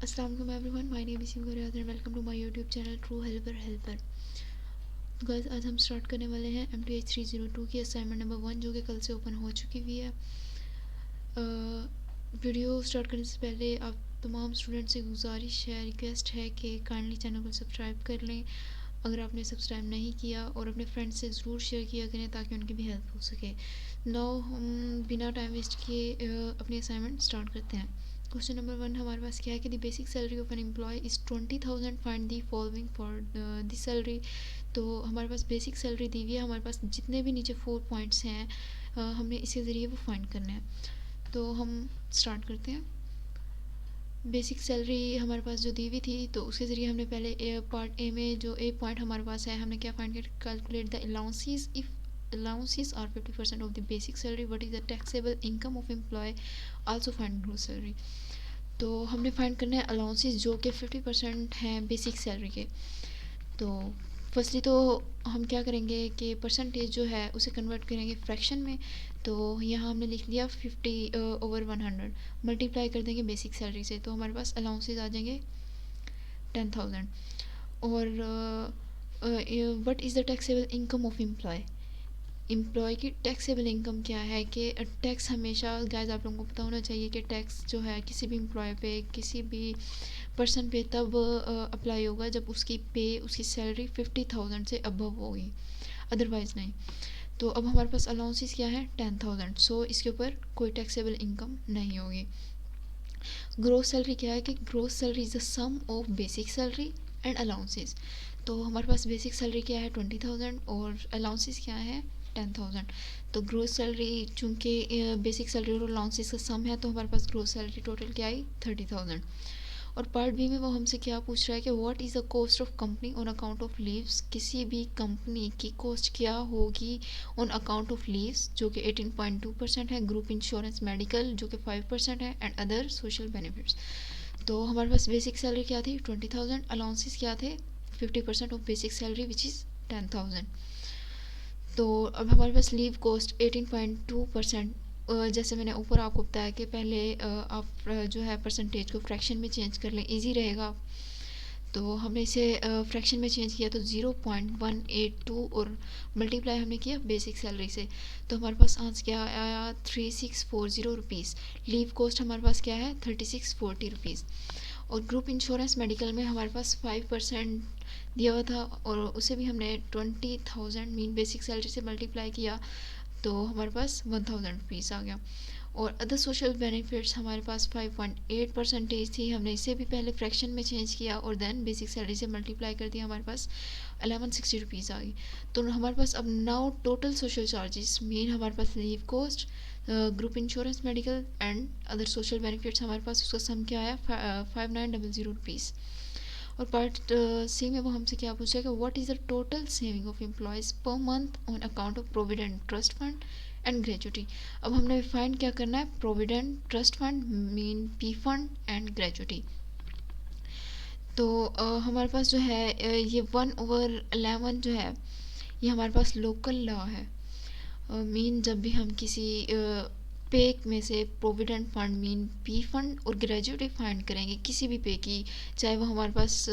Assalamualaikum everyone, my name is Simgariad and welcome to my YouTube channel True Helper। Guys आज हम start करने वाले हैं MTH302 की असाइनमेंट नंबर 1 जो कि कल से ओपन हो चुकी हुई है। वीडियो स्टार्ट करने से पहले आप तमाम स्टूडेंट से गुजारिश है, रिक्वेस्ट है कि काइंडली चैनल को सब्सक्राइब कर लें अगर आपने सब्सक्राइब नहीं किया, और अपने फ्रेंड्स से ज़रूर शेयर किया करें ताकि उनकी भी हेल्प हो सके। नाउ हम बिना टाइम वेस्ट किए अपनी असाइनमेंट स्टार्ट करते हैं। क्वेश्चन नंबर 1 हमारे पास क्या है कि the basic salary of an employee is 20,000, find the following for the salary. तो हमारे पास बेसिक सैलरी दी हुई है, हमारे पास जितने भी नीचे 4 पॉइंट्स हैं हमने इसके ज़रिए वो फाइंड करना है। तो हम स्टार्ट करते हैं। बेसिक सैलरी हमारे पास जो दी हुई थी तो उसके ज़रिए हमने पहले पार्ट ए में जो ए पॉइंट हमारे पास है हमने क्या फाइंड किया, calculate the allowances. If allowances are 50% of the basic salary, what is the taxable income of employee, also find gross salary। तो हमने फाइंड करना है अलाउंसेस जो कि 50% हैं बेसिक सैलरी के। तो फर्स्टली तो हम क्या करेंगे कि परसेंटेज जो है उसे कन्वर्ट करेंगे फ्रैक्शन में। तो यहाँ हमने लिख लिया 50/100 मल्टीप्लाई कर देंगे बेसिक सैलरी से, तो हमारे पास अलाउंसेस आ जाएंगे 10,000। और what is the taxable income of employee की टैक्सेबल इनकम क्या है कि टैक्स हमेशा गाइस आप लोगों को पता होना चाहिए कि टैक्स जो है किसी भी एम्प्लॉय पे, किसी भी पर्सन पे तब अप्लाई होगा जब उसकी पे, उसकी सैलरी 50,000 से अबव होगी, अदरवाइज़ नहीं। तो अब हमारे पास अलाउंसेस क्या है 10,000, सो इसके ऊपर कोई टैक्सेबल इनकम नहीं होगी। ग्रोस सैलरी क्या है कि gross salary is the sum of basic salary and allowances. तो हमारे पास बेसिक सैलरी क्या है 20,000 और अलाउंसेस क्या है 10,000। तो ग्रोस सैलरी चूँकि बेसिक सैलरी और अलाउंसेस का सम है तो हमारे पास ग्रोस सैलरी टोटल क्या आई 30,000। और पार्ट बी में वो हमसे क्या पूछ रहा है कि what is the cost of company on account of leaves. किसी भी कंपनी की कॉस्ट क्या होगी ऑन अकाउंट ऑफ लीव्स, जो कि 18.2% है, ग्रुप इंश्योरेंस मेडिकल जो कि 5% है, एंड अदर सोशल बेनिफिट्स। तो हमारे पास बेसिक सैलरी क्या थी 20,000, अलाउंसेस क्या थे 50% of basic salary which is 10,000। तो अब हमारे पास लीव कॉस्ट 18.2%। जैसे मैंने ऊपर आपको बताया कि पहले आप जो है परसेंटेज को फ्रैक्शन में चेंज कर लें, इजी रहेगा। तो हमने इसे फ्रैक्शन में चेंज किया तो 0.182 और मल्टीप्लाई हमने किया बेसिक सैलरी से, तो हमारे पास आंसर क्या आया 3640 रुपीज़। लीव कॉस्ट हमारे पास क्या है 3640 रुपीज़। और ग्रुप इंश्योरेंस मेडिकल में हमारे पास 5% दिया हुआ था और उसे भी हमने 20,000 मीन बेसिक सैलरी से मल्टीप्लाई किया तो हमारे पास 1,000 रुपीज़ आ गया। और अदर सोशल बेनिफिट्स हमारे पास 5.8% थी, हमने इसे भी पहले फ्रैक्शन में चेंज किया और देन बेसिक सैलरी से मल्टीप्लाई कर दिया, हमारे पास 1160 रुपीज़ आ गई। तो हमारे पास अब now total social charges mean हमारे पास leave cost, group insurance medical and other social benefits हमारे पास उसका सम क्या आया 5900 रुपीज़। और पार्ट सी में वो हमसे क्या पूछा है कि what is the total saving of employees per month on account of provident trust fund and gratuity. अब हमने फाइंड क्या करना है provident trust fund mean P fund and gratuity. तो हमारे पास जो है ये 1/11 जो है ये हमारे पास लोकल लॉ है। मीन जब भी हम किसी पे में से provident fund mean P fund और ग्रेजुएटी फाइंड करेंगे किसी भी पे की, चाहे वो हमारे पास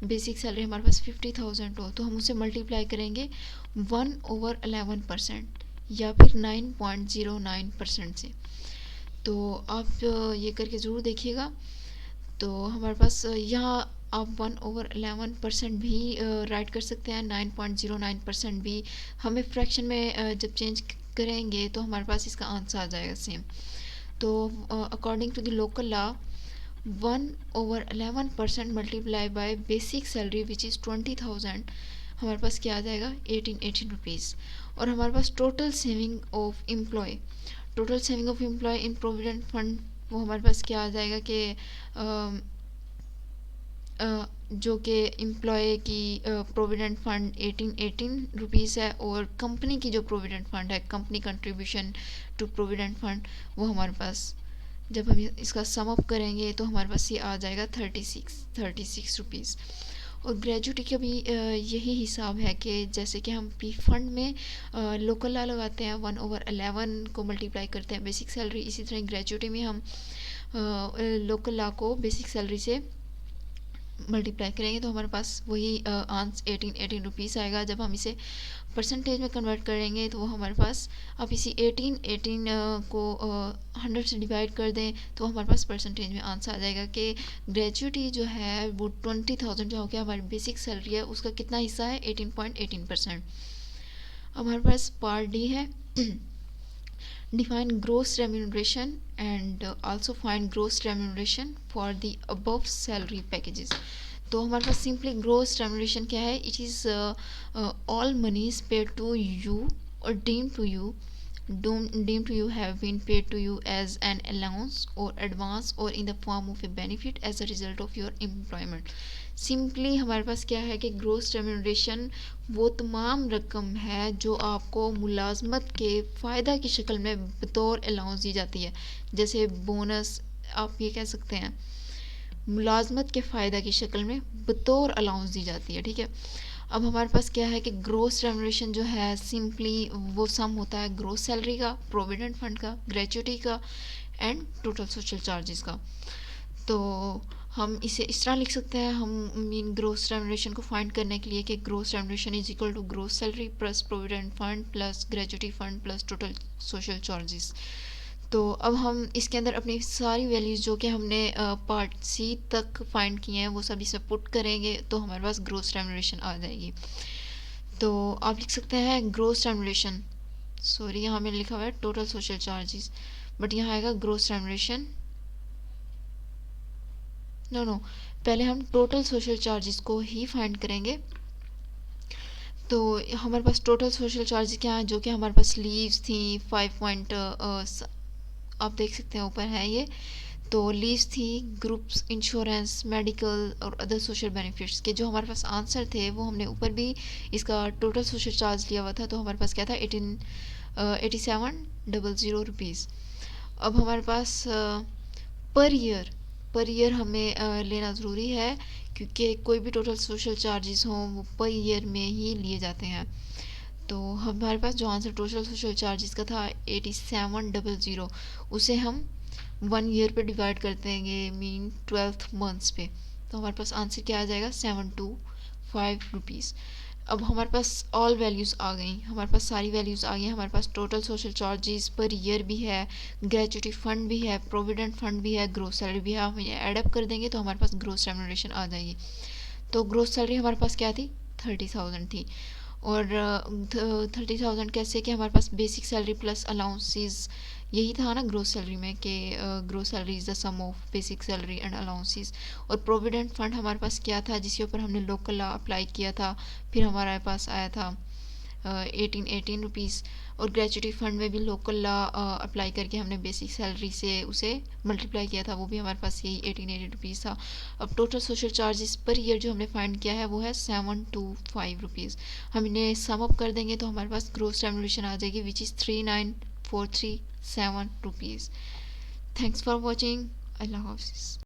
बेसिक सैलरी हमारे पास 50,000 हो, तो हम उसे मल्टीप्लाई करेंगे 1/11% या फिर 9.09% से। तो आप ये करके ज़रूर देखिएगा। तो हमारे पास यहाँ आप 1/11% भी राइट कर सकते हैं, 9.09% भी। हमें फ्रैक्शन में जब चेंज करेंगे तो हमारे पास इसका आंसर आ जाएगा सेम। तो according to the local law 1/11% multiply by basic salary which is 20,000 हमारे पास क्या आ जाएगा 18 रुपीज़। और हमारे पास total saving of employ, total saving of employ in provident fund वो हमारे पास क्या आ जाएगा कि जो कि एम्प्लॉय की प्रोविडेंट फ़ंड 18 रुपीज़ है, और कंपनी की जो प्रोविडेंट फ़ंड है company contribution to provident fund वो हमारे पास जब हम इसका सम अप करेंगे तो हमारे पास ये आ जाएगा 36 रुपीज़। और ग्रेजुएटी का भी यही हिसाब है कि जैसे कि हम पी फंड में लोकल लॉ लगाते हैं 1/11 को मल्टीप्लाई करते हैं बेसिक सैलरी, इसी तरह ग्रेजुएटी में हम लोकल लॉ को बेसिक सैलरी से मल्टीप्लाई करेंगे तो हमारे पास वही आंसर 18 रुपीज़ आएगा। जब हम इसे परसेंटेज में कन्वर्ट करेंगे तो वो हमारे पास, आप इसी 18 को 100 से डिवाइड कर दें तो हमारे पास परसेंटेज में आंसर आ जाएगा कि ग्रेजुएटी जो है वो 20,000 जो हो गया हमारी बेसिक सैलरी है उसका कितना हिस्सा है, 18.18%। हमारे पास पार्ट डी है, define gross remuneration and also find gross remuneration for the above salary packages। तो हमारे पास सिंपली ग्रोस रेम्यूनरेशन क्या है, it is all monies paid to you or deemed to you have been paid to you as an allowance or advance or in the form of a benefit as a result of your employment। Simply हमारे पास क्या है कि gross remuneration वो तमाम रकम है जो आपको मुलाजमत के फ़ायदा की शक्ल में बतौर अलाउंस दी जाती है, जैसे बोनस आप ये कह सकते हैं, मुलाजमत के फ़ायदा की शक्ल में बतौर अलाउंस दी जाती है। ठीक है, अब हमारे पास क्या है कि ग्रोस रेम्यूनरेशन जो है सिंपली वो सम होता है ग्रोस सैलरी का, प्रोविडेंट फंड का, ग्रेचुइटी का एंड टोटल सोशल चार्जेस का। तो हम इसे इस तरह लिख सकते हैं, हम मीन ग्रोस रेम्यूनरेशन को फाइंड करने के लिए कि gross remuneration is equal to gross salary plus provident fund plus gratuity fund plus total social charges. तो अब हम इसके अंदर अपनी सारी वैल्यूज़ जो कि हमने पार्ट सी तक फाइंड किए हैं वो सब इसमें पुट करेंगे तो हमारे पास ग्रोस रेम्यूनरेशन आ जाएगी। तो आप लिख सकते हैं ग्रोस रेम्यूनरेशन, सॉरी यहाँ मैंने लिखा हुआ है टोटल सोशल चार्जेस, बट यहाँ आएगा ग्रोस रेम्यूनरेशन, नो पहले हम टोटल सोशल चार्जेस को ही फाइंड करेंगे। तो हमारे पास टोटल सोशल चार्जेस क्या है, जो कि हमारे पास लीव्स थी 5 आप देख सकते हैं ऊपर है ये, तो लीव्स थी, ग्रुप्स इंश्योरेंस, मेडिकल और अदर सोशल बेनिफिट्स के जो हमारे पास आंसर थे वो हमने ऊपर भी इसका टोटल सोशल चार्ज लिया हुआ था, तो हमारे पास क्या था 8700 रुपीज़। अब हमारे पास पर ईयर हमें लेना ज़रूरी है क्योंकि कोई भी टोटल सोशल चार्जेस हों वो पर ईयर में ही लिए जाते हैं। तो हमारे पास जो आंसर टोटल सोशल चार्जेस का था 8700, उसे हम 1 ईयर पे डिवाइड कर देंगे मीन 12 मंथ्स पे, तो हमारे पास आंसर क्या आ जाएगा 725 रुपीज़। अब हमारे पास ऑल वैल्यूज़ आ गई, हमारे पास सारी वैल्यूज़ आ गई, हमारे पास total social charges per year भी है, ग्रेचुइटी फंड भी है, प्रोविडेंट फंड भी है, ग्रोस सैलरी भी है, हम ये एडअप कर देंगे तो हमारे पास ग्रोस रेम्यूनरेशन आ जाएगी। तो ग्रोस सैलरी हमारे पास क्या थी 30,000 थी, और 30,000 कैसे कि हमारे पास बेसिक सैलरी प्लस अलाउंसेस यही था ना ग्रोस सैलरी में कि gross salary is the sum of basic salary and allowances. और प्रोविडेंट फंड हमारे पास क्या था जिसके ऊपर हमने लोकल लॉ अप्लाई किया था, फिर हमारे पास आया था 18 रुपीज़, और ग्रेचुइटी फंड में भी लोकल लॉ अप्लाई करके हमने बेसिक सैलरी से उसे मल्टीप्लाई किया था, वो भी हमारे पास यही 18 रुपीज़ था। अब total social charges per year जो हमने फाइंड किया है वो है 725 रुपीज़। हम इन्हें सम अप कर देंगे तो हमारे पास ग्रोस रेम्यूनरेशन आ जाएगी which is 39,437 rupees. Thanks for watching, अल्लाह हाफिज़।